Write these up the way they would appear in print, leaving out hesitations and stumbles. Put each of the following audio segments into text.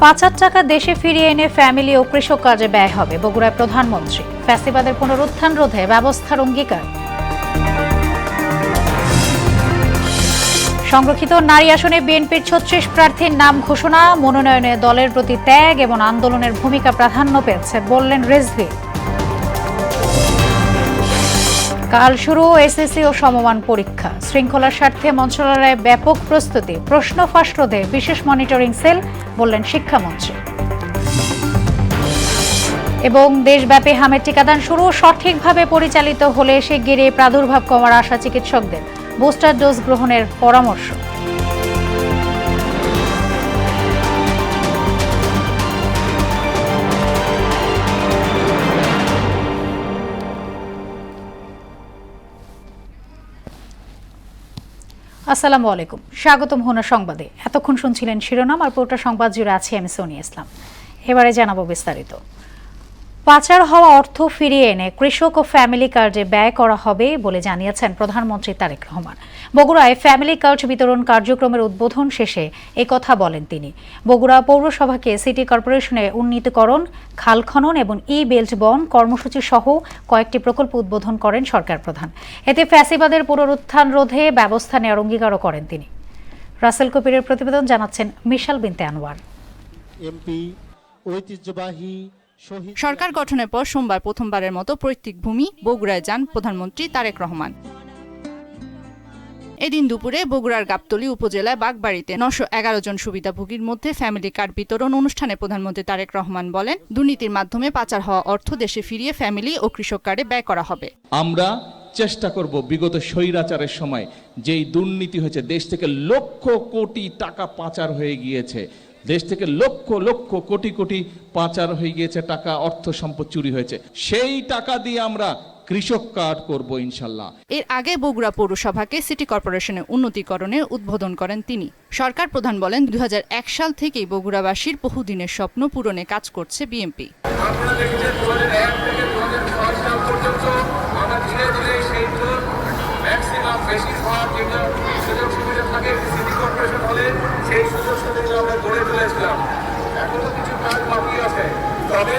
পাচার টাকা দেশে ফিরিয়ে এনে ফ্যামিলি ও কৃষক কাজে ব্যয় হবে, বগুড়ায় প্রধানমন্ত্রী। ফ্যাসিবাদের পুনরুত্থান রোধে ব্যবস্থার অঙ্গীকার। সংরক্ষিত নারী আসনে বিএনপির ৩৬ প্রার্থীর নাম ঘোষণা, মনোনয়নে দলের প্রতি ত্যাগ এবং আন্দোলনের ভূমিকা প্রাধান্য পেয়েছে বললেন রেজভী। কাল শুরু এসএসসি ও সমমান পরীক্ষা, শৃঙ্খলার স্বার্থে মন্ত্রণালয়ে ব্যাপক প্রস্তুতি, প্রশ্ন ফাঁস রোধে বিশেষ মনিটরিং সেল বললেন শিক্ষামন্ত্রী। এবং দেশব্যাপী হামের টিকাদান শুরু, সঠিকভাবে পরিচালিত হলে শিগগিরই প্রাদুর্ভাব কমার আশা চিকিৎসকদের, বুস্টার ডোজ গ্রহণের পরামর্শ। আসসালামু আলাইকুম, স্বাগতম হোনা সংবাদে। এতক্ষণ শুনছিলেন শিরোনাম, আর পুরোটা সংবাদ জুড়ে আছি আমি সোনিয়া ইসলাম। এবারে জানাবো বিস্তারিত। পাচার হওয়া অর্থ ফিরিয়ে এনে কৃষক ও ফ্যামিলি কার্ডে ব্যয় করা হবে বলে জানিয়েছেন প্রধানমন্ত্রী তারেক রহমান। বগুড়ায় ফ্যামিলি কার্ড বিতরণ কার্যক্রমের উদ্বোধন শেষে এই কথা বলেন তিনি। বগুড়া পৌরসভাকে সিটি কর্পোরেশনে উন্নীতকরণ, খাল খনন এবং ই বেল্ট বন কর্মসূচি সহ কয়েকটি প্রকল্প উদ্বোধন করেন সরকার প্রধান। এতে ফ্যাসিবাদের পুনরুত্থান রোধে ব্যবস্থা নেওয়ার অঙ্গীকারও করেন তিনি। রাসেল কবিরের প্রতিবেদন, জানাচ্ছেন মিশাল বিনতে আনোয়ার। এমপি ঐতিহ্যবাহী সরকার গঠনের পর সোমবার প্রথমবারের মতো পৈতৃক ভূমি বগুড়ায় যান প্রধানমন্ত্রী তারেক রহমান। এদিন দুপুরে বগুড়ার গাবতলী উপজেলায় বাগবাড়িতে ৯১১ জন সুবিধাভোগীর মধ্যে ফ্যামিলি কার্ড বিতরণ অনুষ্ঠানে প্রধানমন্ত্রী তারেক রহমান বলেন, দুর্নীতির মাধ্যমে পাচার হওয়া অর্থ দেশে ফিরিয়ে ফ্যামিলি ও কৃষক কার্ডে ব্যয় করা হবে। আমরা চেষ্টা করব বিগত স্বৈরাচারের সময় যেই দুর্নীতি হয়েছে, দেশ থেকে লক্ষ কোটি টাকা পাচার হয়ে গিয়েছে, দেশ থেকে লক্ষ লক্ষ কোটি কোটি পাচার হয়ে গিয়েছে টাকা, অর্থ সম্পদ চুরি হয়েছে, সেই টাকা দিয়ে আমরা কৃষক কার্ড করব ইনশাল্লাহ। এর আগে বগুড়া পৌরসভাকে সিটি কর্পোরেশনের উন্নতিকরণের উদ্বোধন করেন তিনি। সরকার প্রধান বলেন, ২০০১ সাল থেকেই বগুড়াবাসীর বহুদিনের স্বপ্ন পূরণে কাজ করছে বিএনপি। সেই সুযোগ সুবিধা আমরা গড়ে তুলেছিলাম। এখনো কিছু কাজ বাকি আছে, তবে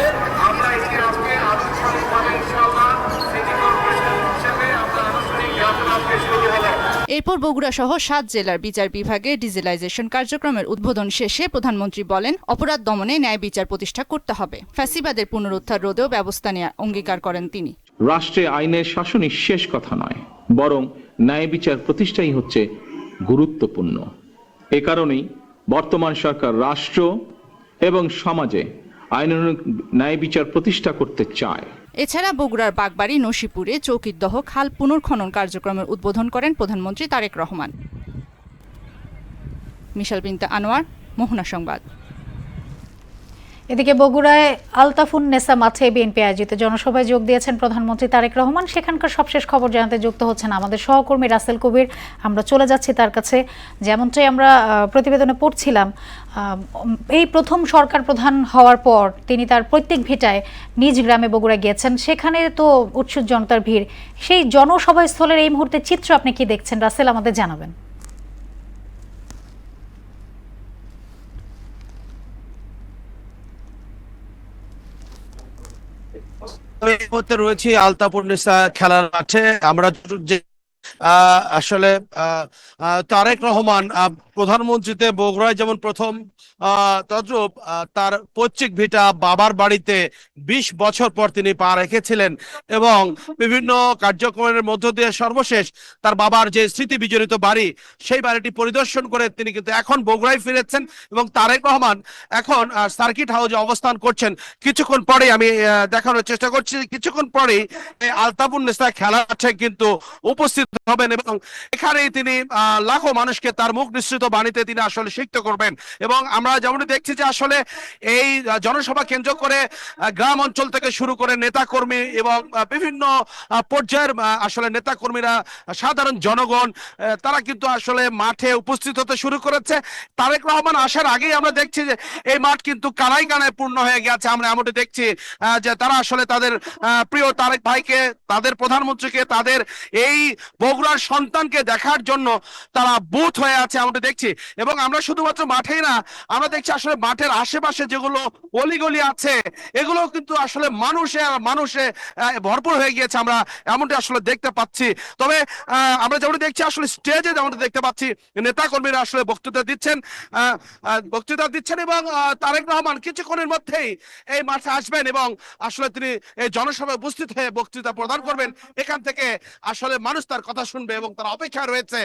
আমরা এটি আজকে আনুষ্ঠানিকভাবে ইনশাআল্লাহ সিটি কর্পোরেশন হিসেবে আমরা আনুষ্ঠানিক জ্ঞাপন আজকে শুরু হলো। এরপর বগুড়া সহ ৭ জেলার বিচার বিভাগে ডিজিটালাইজেশন কার্যক্রমের উদ্বোধন শেষে প্রধানমন্ত্রী বলেন, অপরাধ দমনে ন্যায় বিচার প্রতিষ্ঠা করতে হবে, ফ্যাসিবাদের পুনরুদ্ধার রোধেও ব্যবস্থা নেওয়ার অঙ্গীকার করেন তিনি। রাষ্ট্রে আইনের শাসনই শেষ কথা নয়, বরং ন্যায় বিচার প্রতিষ্ঠাই হচ্ছে গুরুত্বপূর্ণ। এ কারণেই বর্তমান সরকার রাষ্ট্র এবং সমাজে আইনানুগ ন্যায় বিচার প্রতিষ্ঠা করতে চায়। এছাড়া বগুড়ার বাগবাড়ি নসিপুরে চৌকিরদহ খাল পুনর্খনন কার্যক্রমের উদ্বোধন করেন প্রধানমন্ত্রী তারেক রহমান। মিশাল বিনতে আনোয়ার, মোহনা সংবাদ। এদিকে বগুড়ায় আলতাফুন নেসা মাঠে বিএনপি আয়োজিত জনসভায় যোগ দিয়েছেন প্রধানমন্ত্রী তারেক রহমান। সেখানকার সবশেষ খবর জানাতে যুক্ত হচ্ছেন আমাদের সহকর্মী রাসেল কবির। আমরা চলে যাচ্ছি তার কাছে। যেমনটাই আমরা প্রতিবেদনে পড়ছিলাম, এই প্রথম সরকার প্রধান হওয়ার পর তিনি তার প্রত্যেক ভিটায় নিজ গ্রামে বগুড়া গিয়েছেন। সেখানে তো উৎসুক জনতার ভিড়। সেই জনসভাস্থলের এই মুহূর্তে চিত্র আপনি কি দেখছেন রাসেল, আমাদের জানাবেন। আমি এই মুহূর্তে রয়েছি আলতাপুর নেসা খেলার মাঠে। আমরা যে আসলে তারেক রহমান প্রধানমন্ত্রীতে বগুড়ায় যেমন প্রথম, তদ্রূপ তার পৈতৃক ভিটা বাবার বাড়িতে ২০ বছর পর তিনি পা রেখেছিলেন এবং বিভিন্ন কার্যক্রমের মধ্য দিয়ে সর্বশেষ তার বাবার যে স্মৃতি বিজড়িত বাড়ি, সেই বাড়িটি পরিদর্শন করে তিনি কিন্তু এখন বগুড়ায় ফিরেছেন এবং তারেক রহমান এখন সার্কিট হাউসে অবস্থান করছেন। কিছুক্ষণ পরেই আমি দেখানোর চেষ্টা করছি, কিছুক্ষণ পরেই আলতাপুর নেসা খেলা মাঠে কিন্তু উপস্থিত হবেন এবং এখানেই তিনি লাখো মানুষকে তার মুখ নিঃসৃত বাণীতে তিনি আসলে সিক্ত করবেন। এবং আমরা যেমন দেখছি যে আসলে এই জনসভা কেন্দ্র করে গ্রাম অঞ্চল থেকে শুরু করে নেতা কর্মী এবং বিভিন্ন পর্যায়ের আসলে নেতা কর্মীরা, সাধারণ জনগণ, তারা কিন্তু আসলে মাঠে উপস্থিত হতে শুরু করেছে। তারেক রহমান আসার আগেই আমরা দেখছি যে এই মাঠ কিন্তু কানায় কানায় পূর্ণ হয়ে গেছে। আমরা এমনটি দেখছি যে তারা আসলে তাদের প্রিয় তারেক ভাইকে, তাদের প্রধানমন্ত্রীকে, তাদের এই বগুড়ার সন্তানকে দেখার জন্য তারা বুথ হয়ে আছে আমরা দেখছি। এবং আমরা শুধুমাত্র মাঠেই না, আমরা দেখছি আসলে মাঠের আশেপাশে যেগুলো অলিগলি আছে এগুলো কিন্তু আসলে মানুষে ভরপুর হয়ে গিয়েছে, আমরা এমনটি আসলে দেখতে পাচ্ছি। তবে আমরা যেমন দেখছি আসলে স্টেজে যেমন দেখতে পাচ্ছি নেতা কর্মীরা আসলে বক্তৃতা দিচ্ছেন এবং তারেক রহমান কিছুক্ষণের মধ্যেই এই মাঠে আসবেন এবং আসলে তিনি এই জনসভায় উপস্থিত হয়ে বক্তৃতা প্রদান করবেন। এখান থেকে আসলে মানুষ তার কথা শুনবে এবং তার অপেক্ষা রয়েছে।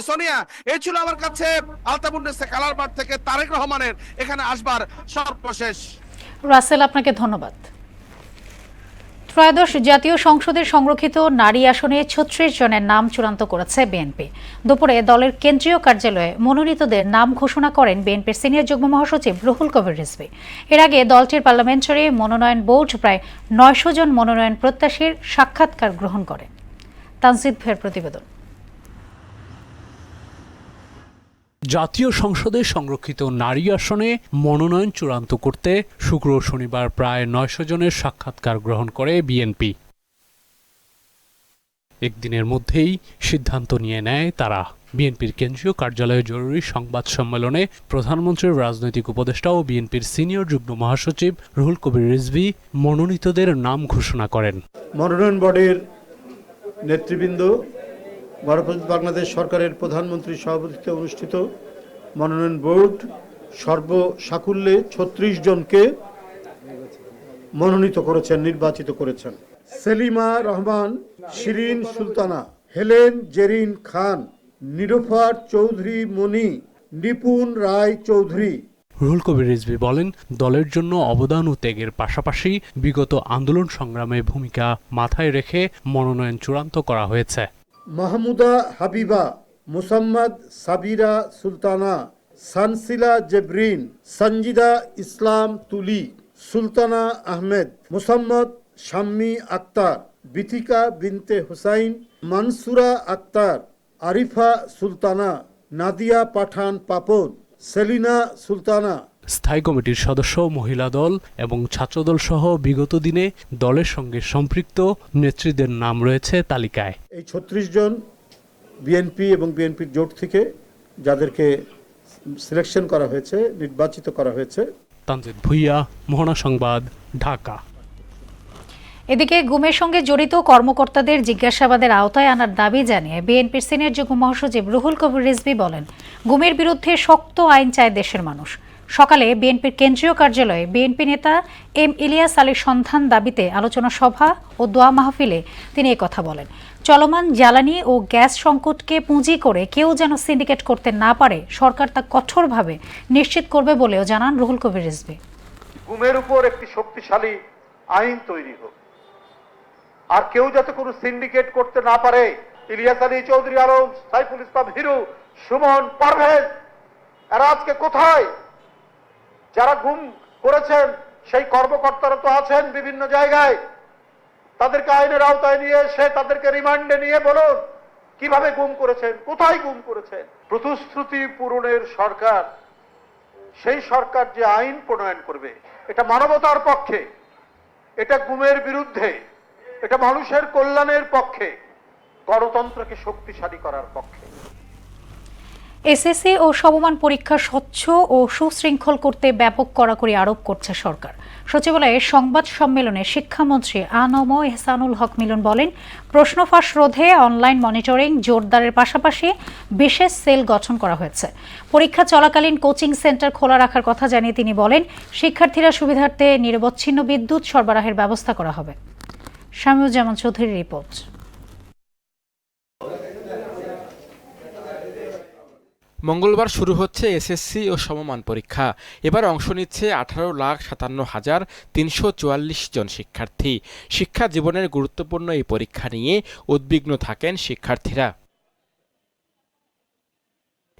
সোনিয়া, এই ছিল আমার কাছে আলতাবুন্নেসা খেলার মাঠ থেকে তারেক রহমানের এখানে আসবার সর্বশেষ। রাসেল, আপনাকে ধন্যবাদ। ত্রয়োদশ জাতীয় সংসদের সংরক্ষিত নারী আসনে ৩৬ জনের নাম চূড়ান্ত করেছে বিএনপি। দুপুরে দলের কেন্দ্রীয় কার্যালয়ে মনোনীতদের নাম ঘোষণা করেন বিএনপির সিনিয়র যুগ্ম মহাসচিব রুহুল কবির রিজভী। এর আগে দলটির পার্লামেন্টারি মনোনয়ন বোর্ড প্রায় ৯০০ জন মনোনয়ন প্রত্যাশীর সাক্ষাৎকার গ্রহণ করে। তানজিদ ভাইয়ের প্রতিবেদন। জাতীয় সংসদে সংরক্ষিত নারী আসনে মনোনয়ন চূড়ান্ত করতে শুক্র ও শনিবার প্রায় ৯০০ জনের সাক্ষাৎকার গ্রহণ করে বিএনপি। একদিনের মধ্যেই সিদ্ধান্ত নিয়ে নেয় তারা। বিএনপির কেন্দ্রীয় কার্যালয়ে জরুরি সংবাদ সম্মেলনে প্রধানমন্ত্রীর রাজনৈতিক উপদেষ্টা ও বিএনপির সিনিয়র যুগ্ম মহাসচিব রুহুল কবির রিজভী মনোনীতদের নাম ঘোষণা করেন। মনোনয়ন বোর্ডের নেতৃবৃন্দ, গণপ্রজাতন্ত্রী বাংলাদেশ সরকারের প্রধানমন্ত্রীর সভাপতিত্বে অনুষ্ঠিত মনোনয়ন বোর্ড সর্বসাকুল্যে ৩৬ জনকে মনোনীত করেছেন, নির্বাচিত করেছেন। সেলিমা রহমান, শিরিন সুলতানা, হেলেন জেরিন খান, নিরুফার চৌধুরী মনি, নিপুণ রায় চৌধুরী। রুহুল কবির রিজভী বলেন, দলের জন্য অবদান ও ত্যাগের পাশাপাশি বিগত আন্দোলন সংগ্রামে ভূমিকা মাথায় রেখে মনোনয়ন চূড়ান্ত করা হয়েছে। মাহমুদা হাবিবা, মুসাম্মদ সাবিরা সুলতানা, সানসিলা জেবরিন, সঞ্জিদা ইসলাম তুলি, সুলতানা আহমেদ, মুসাম্মদ শাম্মী আক্তার, বিথিকা বিনতে হুসাইন, মানসুরা আক্তার, আরিফা সুলতানা, নাদিয়া পাঠান পাপন, সেলিনা সুলতানা। স্থায়ী কমিটির সদস্য, মহিলা দল এবং ছাত্রদল সহ বিগত দিনে দলের সঙ্গে সম্পৃক্ত নেত্রীদের নাম রয়েছে তালিকায়। এই ৩৬ জন বিএনপি এবং বিএনপির জোট থেকে যাদেরকে সিলেকশন করা হয়েছে, নির্বাচিত করা হয়েছে। তানজিদ ভুইয়া, মোহনা সংবাদ, ঢাকা। এদিকে গুমের সঙ্গে জড়িত কর্মকর্তাদের জিজ্ঞাসাবাদের আওতায় আনার দাবি জানিয়ে বিএনপির সিনিয়র যুগ্ম মহাসচিব রুহুল কবির রিজভী বলেন, গুমের বিরুদ্ধে শক্ত আইন চায় দেশের মানুষ। সকালে বিএনপির কেন্দ্রীয় কার্যালয়ে বিএনপি নেতা এম ইলিয়াস আলীর সন্ধান দাবিতে আলোচনা সভা ও দোয়া মাহফিলে তিনি কথা বলেন। চলমান জ্বালানি ও গ্যাস সংকটকে পুঁজি করে কেউ যেন সিন্ডিকেট করতে না পারে, সরকার তা কঠোরভাবে নিশ্চিত করবে বলেও জানান রুহুল কবির রিজভী। গুমের উপর একটি শক্তিশালী আইন তৈরি হোক, আর কেউ যাতে কোনো সিন্ডিকেট করতে না পারে। ইলিয়াস আলী, চৌধুরী আলম, সাইফুল ইসলাম হিরু, সুমন, পারভেজ, এরা আজকে কোথায়? যারা গুম করেছেন সেই কর্মকর্তারা তো আছেন বিভিন্ন জায়গায়। তাদেরকে আইনের আওতায় নিয়ে এসে তাদেরকে রিমান্ডে নিয়ে বলুন কিভাবে গুম করেছেন, কোথায় গুম করেছেন। প্রতিশ্রুতি পূরণের সরকার, সেই সরকার যে আইন প্রণয়ন করবে এটা মানবতার পক্ষে, এটা গুমের বিরুদ্ধে, এটা মানুষের কল্যাণের পক্ষে, গণতন্ত্রকে শক্তিশালী করার পক্ষে। এসএসসি ও সমমান পরীক্ষা স্বচ্ছ ও সুশৃঙ্খল করতে ব্যাপক কড়াকড়ি আরোপ করছে সরকার। সচিবালয়ে সংবাদ সম্মেলনে শিক্ষামন্ত্রী আ.ন.ম এহসানুল হক মিলন বলেন, প্রশ্ন ফাঁস রোধে অনলাইন মনিটরিং জোরদারের পাশাপাশি বিশেষ সেল গঠন করা হয়েছে। পরীক্ষা চলাকালীন কোচিং সেন্টার খোলা রাখার কথা জানিয়ে তিনি বলেন, শিক্ষার্থীরা সুবিধার্থে নিরবচ্ছিন্ন বিদ্যুৎ সরবরাহের ব্যবস্থা করা হবে। শামীউজ্জামান চৌধুরীর রিপোর্ট। মঙ্গলবার শুরু হচ্ছে এসএসসি ও সমমান পরীক্ষা। এবার অংশ নিচ্ছে 18,57,344 জন শিক্ষার্থী। শিক্ষা জীবনের গুরুত্বপূর্ণ এই পরীক্ষা নিয়ে উদ্বিগ্ন থাকেন শিক্ষার্থীরা।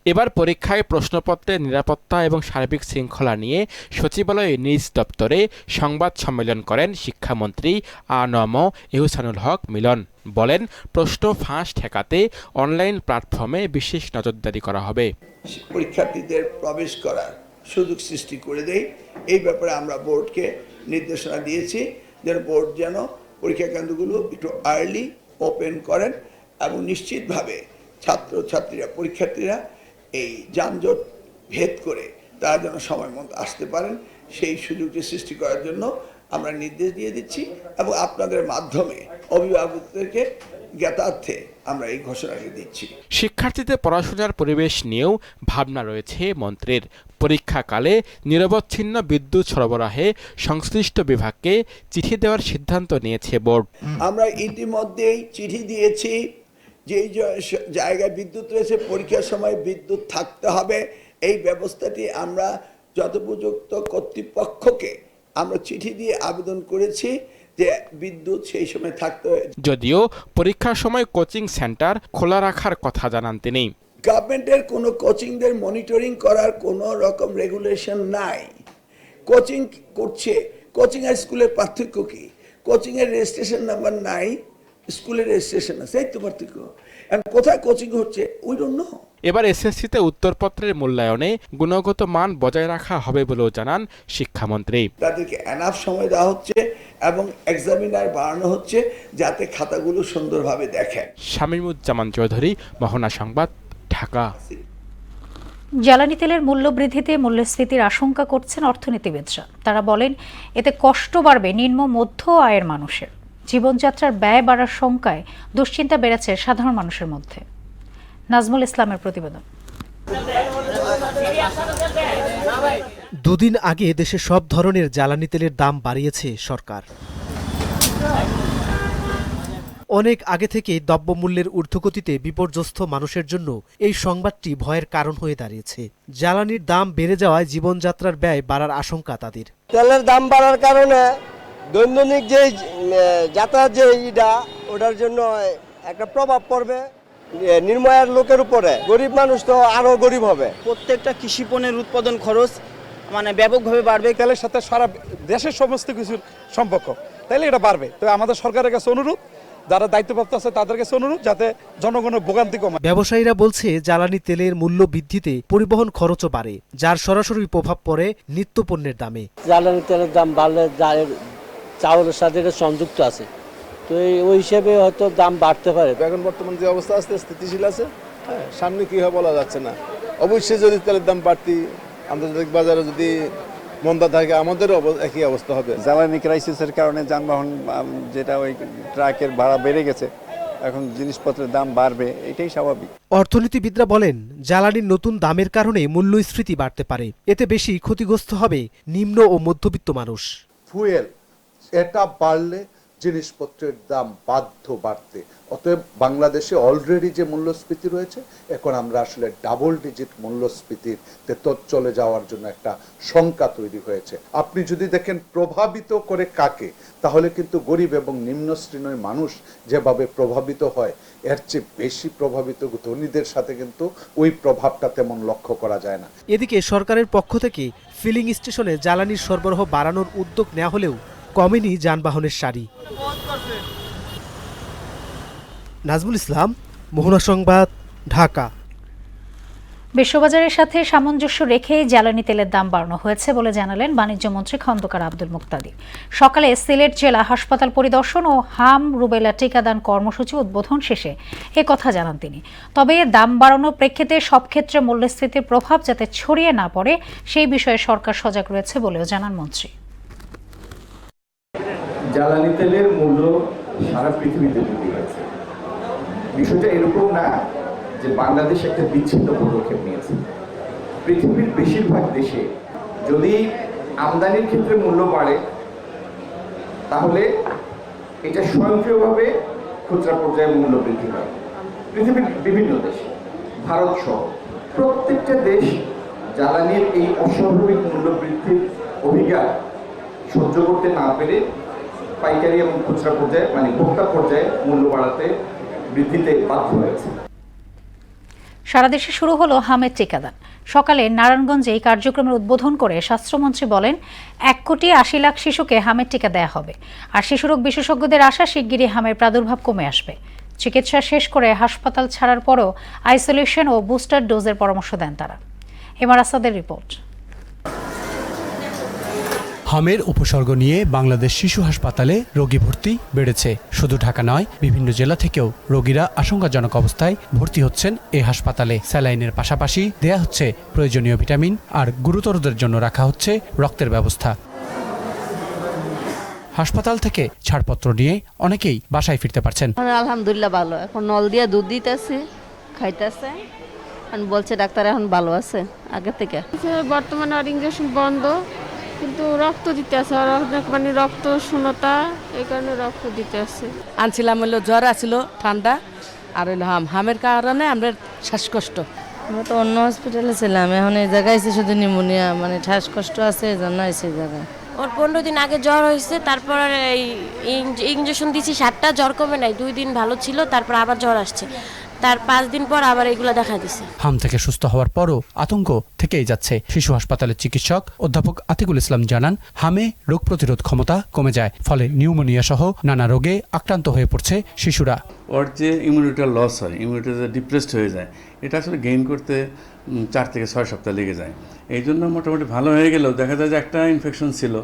এবার পরীক্ষায় প্রশ্নপত্রের নিরাপত্তা এবং সার্বিক শৃঙ্খলা নিয়ে সচিবালয়ে নিজ দপ্তরে সংবাদ সম্মেলন করেন শিক্ষামন্ত্রী আ.ন.ম এহসানুল হক মিলন। বলেন, প্রশ্ন ফাঁস ঠেকাতে অনলাইন প্ল্যাটফর্মে বিশেষ নজরদারি করা হবে। পরীক্ষার্থীদের প্রবেশ করার সুযোগ সৃষ্টি করে দেয়, এই ব্যাপারে আমরা বোর্ডকে নির্দেশনা দিয়েছি যেন বোর্ড যেন পরীক্ষা কেন্দ্রগুলো একটু আর্লি ওপেন করেন এবং নিশ্চিতভাবে ছাত্রছাত্রীরা পরীক্ষার্থীরা এই যানজট ভেদ করে তারা যেন সময় মতো আসতে পারেন সেই সুযোগটি সৃষ্টি করার জন্য আমরা নির্দেশ দিয়ে দিচ্ছি এবং আপনাদের মাধ্যমে অভিভাবকদেরকে জ্ঞাতার্থে আমরা এই ঘোষণাটি দিচ্ছি। শিক্ষার্থীদের পড়াশোনার পরিবেশ নিয়েও ভাবনা রয়েছে মন্ত্রীর। পরীক্ষাকালে নিরবচ্ছিন্ন বিদ্যুৎ সরবরাহে সংশ্লিষ্ট বিভাগকে চিঠি দেওয়ার সিদ্ধান্ত নিয়েছে বোর্ড। আমরা ইতিমধ্যেই চিঠি দিয়েছি, যেই জায়গায় বিদ্যুৎ রয়েছে পরীক্ষার সময় বিদ্যুৎ থাকতে হবে, এই ব্যবস্থাটি আমরা যথোপযুক্ত কর্তৃপক্ষকে আমরা চিঠি দিয়ে আবেদন করেছি যে বিদ্যুৎ সেই সময় থাকতে হবে। যদিও পরীক্ষার সময় কোচিং সেন্টার খোলা রাখার কথা জানান তিনি। গভর্নমেন্টের কোনো কোচিংদের মনিটরিং করার কোনো রকম রেগুলেশন নাই। কোচিং করছে, কোচিং আর স্কুলের পার্থক্য কি? কোচিং এর রেজিস্ট্রেশন নাম্বার নাই, স্কুলের রেজিস্ট্রেশন আছে, এই তো পার্থক্য। এখন কোথায় কোচিং হচ্ছে উই ডোন্ট নো। এবার এসএসসিতে উত্তরপত্রের মূল্যায়নে গুণগত মান বজায় রাখা হবে বলেও জানান শিক্ষামন্ত্রী। তাদেরকে এনাফ সময় দেওয়া হচ্ছে এবং এক্সামিনার বাড়ানো হচ্ছে যাতে খাতাগুলো সুন্দরভাবে দেখেন। শামীমুজ্জামান চৌধুরী, মোহনা সংবাদ, ঢাকা। জ্বালানি তেলের মূল্য বৃদ্ধিতে মূল্যস্ফীতির আশঙ্কা করছেন অর্থনীতিবিদরা। তারা বলেন এতে কষ্ট বাড়বে নিম্ন মধ্য আয়ের মানুষের। জীবনযাত্রার ব্যয় বাড়ার শঙ্কায় দুশ্চিন্তা বেড়েছে সাধারণ মানুষের মধ্যে। নাজমুল ইসলামের প্রতিবেদন। দুদিন আগে দেশে সব ধরনের জ্বালানি তেলের দাম বাড়িয়েছে সরকার। অনেক আগে থেকে দ্রব্যমূল্যের ঊর্ধ্বগতিতে বিপর্যস্ত মানুষের জন্য এই সংবাদটি ভয়ের কারণ হয়ে দাঁড়িয়েছে। জ্বালানির দাম বেড়ে যাওয়ায় জীবনযাত্রার ব্যয় বাড়ার আশঙ্কা তাদের। তেলের দাম বাড়ার কারণে দৈনন্দিন যে যাতায়াত যে ওটার জন্য একটা প্রভাব পড়বে নিম্ন আয়ের লোকের উপরে। গরিব মানুষ তো আরো গরিব হবে। প্রত্যেকটা কৃষি পণ্যের উৎপাদন খরচ ব্যাপকভাবে বাড়বে। তেলের সাথে সারা দেশের সমস্ত কিছুর সম্পর্ক, তাইলে এটা বাড়বে। তো আমাদের সরকারের কাছে অনুরোধ, যারা দায়িত্বপ্রাপ্ত আছে তাদের কাছে অনুরোধ যাতে জনগণের ভোগান্তি কমায়। ব্যবসায়ীরা বলছে জ্বালানি তেলের মূল্য বৃদ্ধিতে পরিবহন খরচও বাড়ে, যার সরাসরি প্রভাব পড়ে নিত্য পণ্যের দামে। জ্বালানি তেলের দাম বাড়লে চাউলের সাথে সংযুক্ত আছে, তো ওই হিসেবে হয়তো দাম বাড়তে পারে। এখন বর্তমান যে অবস্থা আছে স্থিতিশীল আছে, হ্যাঁ, সামনে কি হয় বলা যাচ্ছে না। অবশ্যই যদি তেলের দাম বাড়তি আন্তর্জাতিক বাজারে যদি মন্দা থাকে আমাদেরও একই অবস্থা হবে। জ্বালানি ক্রাইসিসের কারণে যানবাহন যেটা ওই ট্রাকের ভাড়া বেড়ে গেছে, এখন জিনিসপত্রের দাম বাড়বে, এটাই স্বাভাবিক। অর্থনীতিবিদরা বলেন জ্বালানির নতুন দামের কারণে মূল্যস্ফীতি বাড়তে পারে, এতে বেশি ক্ষতিগ্রস্ত হবে নিম্ন ও মধ্যবিত্ত মানুষ। ফুয়েল এটা বাড়লে জিনিসপত্রের দাম বাধ্য বাড়তে। অতএব বাংলাদেশে অলরেডি যে মূল্যস্ফীতি রয়েছে, এখন আমরা আসলে ডাবল ডিজিট মূল্যস্ফীতিতে চলে যাওয়ার জন্য একটা শঙ্কা তৈরি হয়েছে। আপনি যদি দেখেন প্রভাবিত করে কাকে, তাহলে কিন্তু গরিব এবং নিম্ন শ্রেণীর মানুষ যেভাবে প্রভাবিত হয়, এর চেয়ে বেশি প্রভাবিত ধনীদের সাথে কিন্তু ওই প্রভাবটা তেমন লক্ষ্য করা যায় না। এদিকে সরকারের পক্ষ থেকে ফিলিং স্টেশনে জ্বালানির সরবরাহ বাড়ানোর উদ্যোগ নেওয়া হলেও কমেনি যানবাহনের সারি। নাজমুল ইসলাম, মোহনা সংবাদ, ঢাকা। বিশ্ববাজারের সাথে সামঞ্জস্য রেখে জ্বালানি তেলের দাম বাড়ানো হয়েছে বলে জানালেন বাণিজ্য মন্ত্রী খন্দকার আব্দুল মুক্তাদি। সকালে সিলেট জেলা হাসপাতাল পরিদর্শন ও হাম রুবেলা টিকাদান কর্মসূচি উদ্বোধন শেষে একথা জানান তিনি। তবে দাম বাড়ানোর প্রেক্ষিতে সব ক্ষেত্রে মূল্যস্ফীতির প্রভাব যাতে ছড়িয়ে না পড়ে সেই বিষয়ে সরকার সজাগ রয়েছে বলেও জানান মন্ত্রী। জ্বালানি তেলের মূল্য সারা পৃথিবীতে বৃদ্ধি হয়েছে। বিষয়টা এরকম না যে বাংলাদেশ একটা বিচ্ছিন্ন পদক্ষেপ নিয়েছে। পৃথিবীর বেশিরভাগ দেশে যদি আমদানির ক্ষেত্রে মূল্য বাড়ে, তাহলে এটা স্বয়ংক্রিয়ভাবে খুচরা পর্যায়ে মূল্য বৃদ্ধি হয়। পৃথিবীর বিভিন্ন দেশে, ভারত সহ প্রত্যেকটা দেশ জ্বালানির এই অস্বাভাবিক মূল্য বৃদ্ধির অভিজ্ঞতা সহ্য করতে না পেরে পাইকারি এবং খুচরা পর্যায়ে ভোক্তা পর্যায়ে মূল্য বাড়াতে বৃদ্ধিতে বাধ্য হয়েছে। সারা দেশে শুরু হলো হামের টিকাদান। সকালে নারায়ণগঞ্জে এই কার্যক্রমের উদ্বোধন করে স্বাস্থ্যমন্ত্রী বলেন 1,80,00,000 শিশুকে হামের টিকা দেয়া হবে। আর শিশুরোগ বিশেষজ্ঞদের আশা শিগগিরই হামের প্রাদুর্ভাব কমে আসবে। চিকিৎসা শেষ করে হাসপাতাল ছাড়ার পরও আইসোলেশন ও বুস্টার ডোজের পরামর্শ দেন তারা। এমআর আসাদের রিপোর্ট। হামের উপসর্গ নিয়ে বাংলাদেশ শিশু হাসপাতালে রোগী ভর্তি বেড়েছে। শুধু ঢাকা নয়, বিভিন্ন জেলা থেকেও রোগীরা আশঙ্কাজনক অবস্থায় ভর্তি হচ্ছেন এই হাসপাতালে। স্যালাইনের পাশাপাশি দেয়া হচ্ছে প্রয়োজনীয় ভিটামিন, আর গুরুতরদের জন্য রাখা হচ্ছে রক্তের ব্যবস্থা। হাসপাতাল থেকে ছাড়পত্র নিয়ে অনেকেই বাসায় ফিরতে পারছেন। আলহামদুলিল্লাহ ভালো, এখন নল দিয়ে দুধ দিতেছে, খাইতেছে, বলছে ডাক্তার এখন ভালো আছে আগে থেকে। বর্তমানে আর ইঞ্জেকশন বন্ধ, কিন্তু রক্ত দিতে আছে, মানে রক্ত শূন্যতা, এই কারণে রক্ত দিতে আছে। আনছিলাম হলো জ্বর আছিল, ঠান্ডা, আর হলো হামের কারণে আমরা শ্বাসকষ্ট। আমরা তো অন্য হসপিটালে ছিলাম, এখন এই জায়গায় এসে শুধু নিউমোনিয়া, মানে শ্বাসকষ্ট আছে, এই জন্য এসে জায়গায়। ওর 15 দিন আগে জ্বর হয়েছে, তারপর এই ইঞ্জেকশন দিয়েছি 7টা, জ্বর কমে নাই, 2 দিন ভালো ছিল, তারপর আবার জ্বর আসছে, তার 5 দিন পর আবার এগুলো দেখা দিছে। হাম থেকে সুস্থ হওয়ার পরও আতঙ্ক থেকেই যাচ্ছে। শিশু হাসপাতালের চিকিৎসক অধ্যাপক আতিকুল ইসলাম জানান, হামে রোগ প্রতিরোধ ক্ষমতা কমে যায়, ফলে নিউমোনিয়া সহ নানা রোগে আক্রান্ত হয়ে পড়ছে শিশুরা। ওর যে ইমিউনিটির লস হয়, ইমিউনিটি যে ডিপ্রেসড হয়ে যায়, এটা আসলে গেইন করতে 4 থেকে 6 সপ্তাহ লেগে যায়। এই জন্য মোটামুটি ভালো হয়ে গেলেও দেখা যায় যে একটা ইনফেকশন ছিল,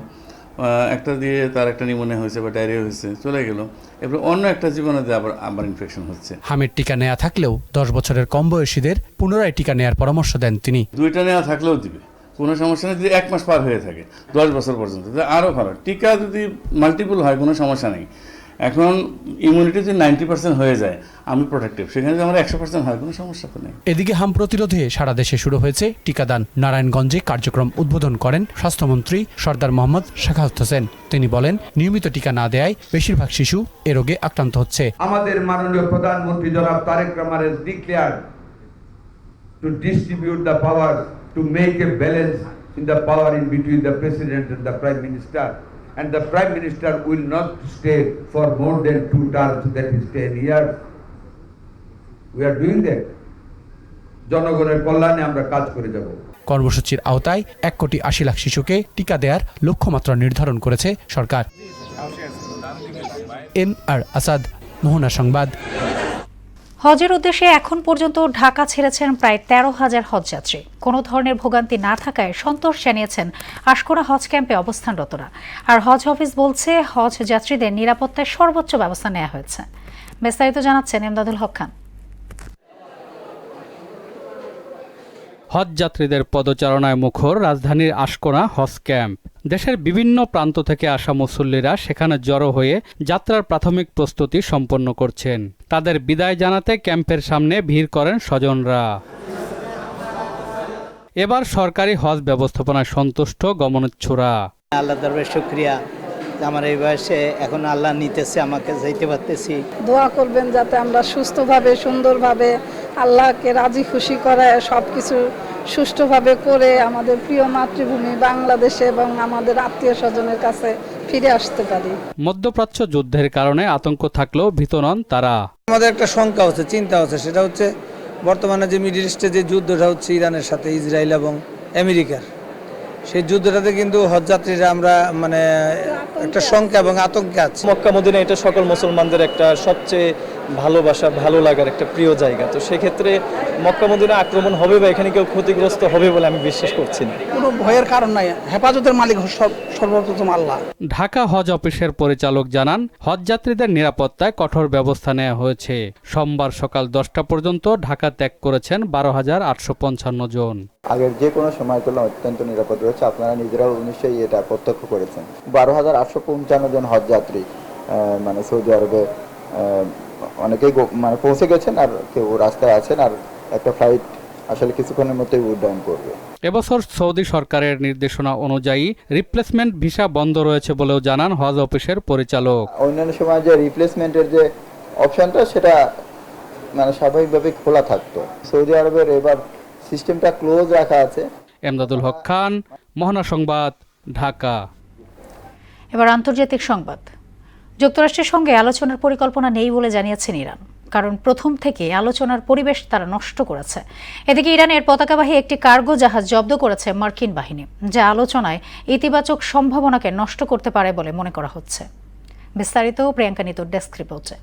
একটা দিয়ে তার একটা নিউমোনিয়া হয়েছে বা ডায়রিয়া হয়েছে, চলে গেল, এবার অন্য একটা জীবনে আবার ইনফেকশন হচ্ছে। হামের টিকা নেওয়া থাকলেও 10 বছরের কম বয়সীদের পুনরায় টিকা নেওয়ার পরামর্শ দেন তিনি। 2টা নেওয়া থাকলেও দিবে, কোনো সমস্যা নেই। যদি 1 মাস পার হয়ে থাকে 10 বছর পর্যন্ত, আরও ভালো। টিকা যদি মাল্টিপল হয় কোনো সমস্যা নেই। এখন ইমিউনিটি যদি 90% হয়ে যায়, আমি প্রোটেক্টিভ, সেখানে যদি আমার 100% হয়, কোনো সমস্যা নেই। এদিকে হাম প্রতিরোধে সারা দেশে শুরু হয়েছে টিকাদান। নারায়ণগঞ্জে কার্যক্রম উদ্বোধন করেন স্বাস্থ্যমন্ত্রী সরদার মোহাম্মদ শাখাওয়াত হোসেন। তিনি বলেন, নিয়মিত টিকা না দেয়ায় বেশিরভাগ শিশু এ রোগে আক্রান্ত হচ্ছে। আমাদের মাননীয় প্রধানমন্ত্রী জনাব Tarique Rahman has declared to distribute the power, to make a balance in the power in between the president and the prime minister. And the prime minister will not stay for more than 2 terms, that is 10 years. We are doing that. জনগণের কল্যাণে আমরা কাজ করে যাব। কর্মসূচির আওতায় 1,80,00,000 শিশুকে টিকা দেওয়ার লক্ষ্যমাত্রা নির্ধারণ করেছে সরকার। MR আসাদ, মোহনা সংবাদ। হজের উদ্দেশ্যে এখন পর্যন্ত ঢাকা ছেড়েছেন প্রায় 13,000 হজযাত্রী। কোনো ধরনের ভোগান্তি না থাকায় সন্তোষ জানিয়েছেন আশকোনা হজ ক্যাম্পে অবস্থানরতরা। আর হজ অফিস বলছে, হজ যাত্রীদের নিরাপত্তায় সর্বোচ্চ ব্যবস্থা নেওয়া হয়েছে। বিস্তারিত জানাচ্ছেন এমদাদুল হক খান। হজ যাত্রীদের পদচারণায় মুখর রাজধানীর আশকোনা হজ ক্যাম্প। দেশের বিভিন্ন প্রান্ত থেকে আসা মুসল্লিরা সেখানে জড়ো হয়ে যাত্রার প্রাথমিক প্রস্তুতি সম্পন্ন করছেন। তাদের বিদায় জানাতে ক্যাম্পের সামনে ভিড় করেন স্বজনরা। এবার সরকারি হজ ব্যবস্থাপনায় সন্তুষ্ট গমনোচ্ছুরা। আল্লাহ দরবারে শুকরিয়া, আমার এই বয়সে এখন আল্লাহ নিতেছে, আমাকে যাইতে পারতেছি। দোয়া করবেন যাতে আমরা সুস্থভাবে, সুন্দরভাবে, আল্লাহকে রাজি খুশি করায় সবকিছু সুষ্ঠুভাবে করে আমাদের প্রিয় মাতৃভূমি বাংলাদেশে এবং আমাদের আত্মীয় স্বজনের কাছে ফিরে আসতে পারি। মধ্যপ্রাচ্য যুদ্ধের কারণে আতঙ্ক থাকলেও ভীত নন তারা। আমাদের একটা শঙ্কা হচ্ছে, চিন্তা হচ্ছে, সেটা হচ্ছে বর্তমানে যে মিডল ইস্টে যে যুদ্ধটা হচ্ছে ইরানের সাথে ইসরায়েল এবং আমেরিকার, সেই যুদ্ধটাতে কিন্তু হজযাত্রীরা আমরা মানে একটা শঙ্কা এবং আতঙ্কে আছে। মক্কা মদিনা এটা সকল মুসলমানদের একটা সবচেয়ে ভালোবাসা, ভালো লাগার একটা প্রিয় জায়গা। তো সেক্ষেত্রে মক্কা মদিনা আক্রমণ হবে বা এখানে কেউ ক্ষতিগ্রস্ত হবে বলে আমি বিশ্বাস করছি না। কোনো ভয়ের কারণ নাই, হেফাজতের মালিক সর্বপ্রথম আল্লাহ। ঢাকা হজ অফিসের পরিচালক জানান, হজযাত্রীদের নিরাপত্তায় কঠোর ব্যবস্থা নেওয়া হয়েছে। সোমবার সকাল 10টা পর্যন্ত ঢাকা ত্যাগ করেছেন 12,855 জন। আগের যে কোনো সময় তুলনায় অত্যন্ত নিরাপদ রয়েছে। আপনারা নিজেরাও নিশ্চয়ই এটা প্রত্যক্ষ করেছেন। 12,855 জন হজযাত্রী মানে সৌদি আরবে অনেকেই মানে পৌঁছে গেছেন, আর কেউ রাস্তায় আছেন, আর একটা ফ্লাইট আসলে কিছুক্ষণের মধ্যেই উড্ডয়ন করবে। এবছর সৌদি সরকারের নির্দেশনা অনুযায়ী রিপ্লেসমেন্ট ভিসা বন্ধ রয়েছে বলেও জানান হজ অফিসের পরিচালক। অন্যান্য সময় যে রিপ্লেসমেন্টের যে অপশনটা, সেটা মানে স্বাভাবিকভাবে খোলা থাকতো। সৌদি আরবের এবার সিস্টেমটা ক্লোজ রাখা আছে। এমদাদুল হক খান, মোহনা সংবাদ, ঢাকা। এবার আন্তর্জাতিক সংবাদ। যুক্তরাষ্ট্রের সঙ্গে আলোচনার পরিকল্পনা নেই বলে জানিয়েছেন ইরান, কারণ প্রথম থেকে আলোচনার পরিবেশ তারা নষ্ট করেছে। এদিকে ইরানের পতাকাবাহী একটি কার্গো জাহাজ জব্দ করেছে মার্কিন বাহিনী, যা আলোচনায় ইতিবাচক সম্ভাবনাকে নষ্ট করতে পারে বলে মনে করা হচ্ছে। বিস্তারিত প্রিয়াঙ্কা নিতুর ডেস্ক রিপোর্টে।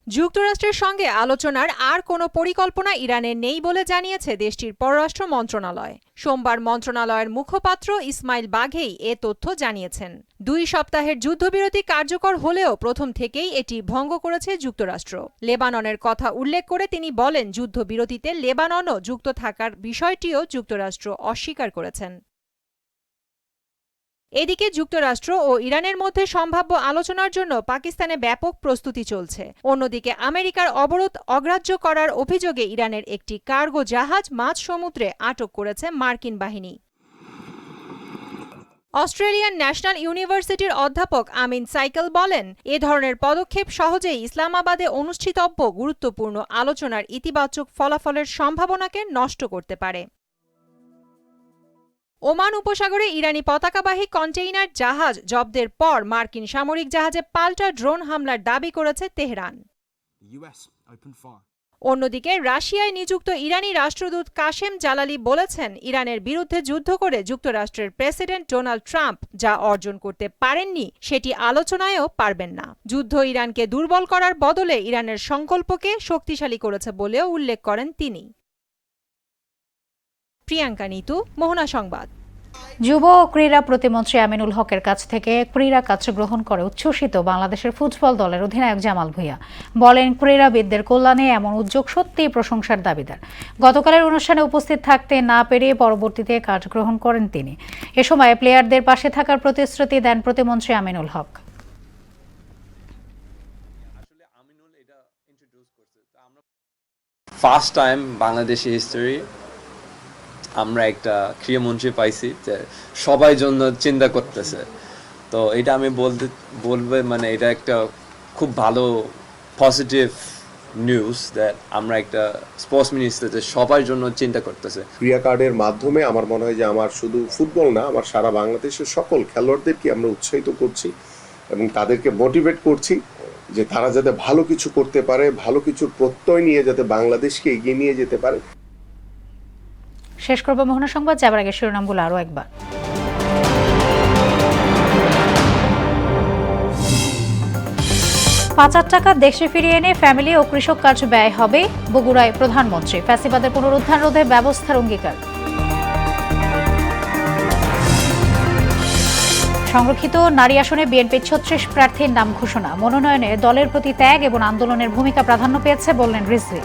যুক্তরাষ্ট্রের সঙ্গে আলোচনার আর কোনো পরিকল্পনা ইরানের নেই বলে জানিয়েছে দেশটির পররাষ্ট্র মন্ত্রণালয়। সোমবার মন্ত্রণালয়ের মুখপাত্র ইসমাইল বাঘেই এ তথ্য জানিয়েছেন। 2 সপ্তাহের যুদ্ধবিরতি কার্যকর হলেও প্রথম থেকেই এটি ভঙ্গ করেছে যুক্তরাষ্ট্র। লেবাননের কথা উল্লেখ করে তিনি বলেন, যুদ্ধবিরতিতে লেবাননও যুক্ত থাকার বিষয়টিও যুক্তরাষ্ট্র অস্বীকার করেছেন। এদিকে যুক্তরাষ্ট্র ও ইরানের মধ্যে সম্ভাব্য আলোচনার জন্য পাকিস্তানে ব্যাপক প্রস্তুতি চলছে। অন্যদিকে আমেরিকার অবরোধ অগ্রাহ্য করার অভিযোগে ইরানের একটি কার্গো জাহাজ মাঝ সমুদ্রে আটক করেছে মার্কিন বাহিনী। অস্ট্রেলিয়ান ন্যাশনাল ইউনিভার্সিটির অধ্যাপক আমিন সাইকেল বলেন, এ ধরনের পদক্ষেপ সহজেই ইসলামাবাদে অনুষ্ঠিতব্য গুরুত্বপূর্ণ আলোচনার ইতিবাচক ফলাফলের সম্ভাবনাকে নষ্ট করতে পারে। ওমান উপসাগরে ইরানি পতাকাবাহী কন্টেইনার জাহাজ জব্দের পর মার্কিন সামরিক জাহাজে পাল্টা ড্রোন হামলার দাবি করেছে তেহরান। অন্যদিকে রাশিয়ায় নিযুক্ত ইরানি রাষ্ট্রদূত কাশেম জালালি বলেছেন, ইরানের বিরুদ্ধে যুদ্ধ করে যুক্তরাষ্ট্রের প্রেসিডেন্ট ডোনাল্ড ট্রাম্প যা অর্জন করতে পারেননি সেটি আলোচনায়ও পারবেন না। যুদ্ধ ইরানকে দুর্বল করার বদলে ইরানের সংকল্পকে শক্তিশালী করেছে বলেও উল্লেখ করেন তিনি। প্রিয়াঙ্কা নিতু, মোহনা সংবাদ। যুব ও ক্রীড়া প্রতিমন্ত্রী আমিনুল হকের কাছ থেকে ক্রীড়া কাজ গ্রহণ করে উচ্ছ্বসিত বাংলাদেশের ফুটবল দলের অধিনায়ক জামাল ভুঁইয়া। বলেন, ক্রীড়াবিদদের কল্যাণে এমন উদ্যোগ সত্যিই প্রশংসার দাবিদার। গতকালের অনুষ্ঠানে উপস্থিত থাকতে না পেরে পরবর্তীতে কাজ গ্রহণ করেন তিনি। এ সময় প্লেয়ারদের পাশে থাকার প্রতিশ্রুতি দেন প্রতিমন্ত্রী আমিনুল হক। ফার্স্ট টাইম বাংলাদেশি হিস্টোরি আমরা একটা ক্রীড়ামন্ত্রী পাইছি যে সবাই জন্য চিন্তা করতেছে। তো এটা আমি বলবো মানে এটা একটা খুব ভালো পজিটিভ নিউজ দ্যাট আমরা একটা স্পোর্টস মিনিস্টার যে সবার জন্য চিন্তা করতেছে। ক্রিয়া কার্ডের মাধ্যমে আমার মনে হয় যে আমার শুধু ফুটবল না, আমার সারা বাংলাদেশের সকল খেলোয়াড়দেরকে আমরা উৎসাহিত করছি এবং তাদেরকে মোটিভেট করছি যে তারা যাতে ভালো কিছু করতে পারে, ভালো কিছুর প্রত্যয় নিয়ে যাতে বাংলাদেশকে এগিয়ে নিয়ে যেতে পারে। শেষ করব মোহনা সংবাদ, যাবার আগে শিরোনামগুলো আরও একবার। ৫,০০০ টাকা দেশে ফিরিয়ে এনে ফ্যামিলি ও কৃষক কার্য ব্যয় হবে, বগুড়ায় প্রধানমন্ত্রী। ফ্যাসিবাদের পুনরুদ্ধার রোধে ব্যবস্থার অঙ্গীকার। সংরক্ষিত নারী আসনে বিএনপির ৩৬ প্রার্থীর নাম ঘোষণা। মনোনয়নে দলের প্রতি ত্যাগ এবং আন্দোলনের ভূমিকা প্রাধান্য পেয়েছে বললেন রিজভী।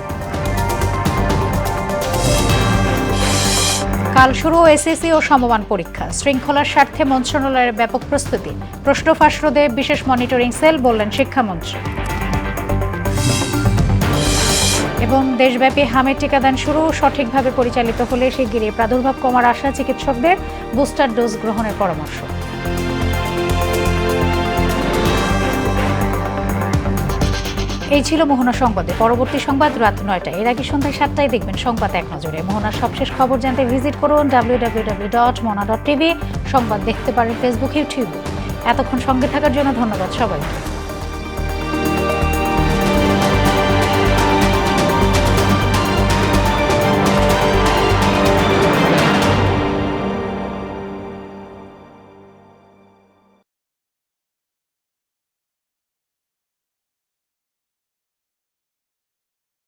কাল শুরু এসএসসি ও সমমান পরীক্ষা। শৃঙ্খলার স্বার্থে মন্ত্রণালয়ের ব্যাপক প্রস্তুতি। প্রশ্ন ফাঁস রোধে বিশেষ মনিটরিং সেল, বললেন শিক্ষামন্ত্রী। এবং দেশব্যাপী হামের টিকাদান শুরু, সঠিকভাবে পরিচালিত হলে শিগগিরই প্রাদুর্ভাব কমার আশা চিকিৎসকদের। বুস্টার ডোজ গ্রহণের পরামর্শ। এই ছিল মোহনা সংবাদে। পরবর্তী সংবাদ রাত ৯টায়। এর আগে সন্ধ্যায় ৭টায় দেখবেন সংবাদ এক নজরে। মোহনার সবশেষ খবর জানতে ভিজিট করুন www.mona.tv। সংবাদ দেখতে পারেন ফেসবুক, ইউটিউব। এতক্ষণ সঙ্গে থাকার জন্য ধন্যবাদ সবাইকে।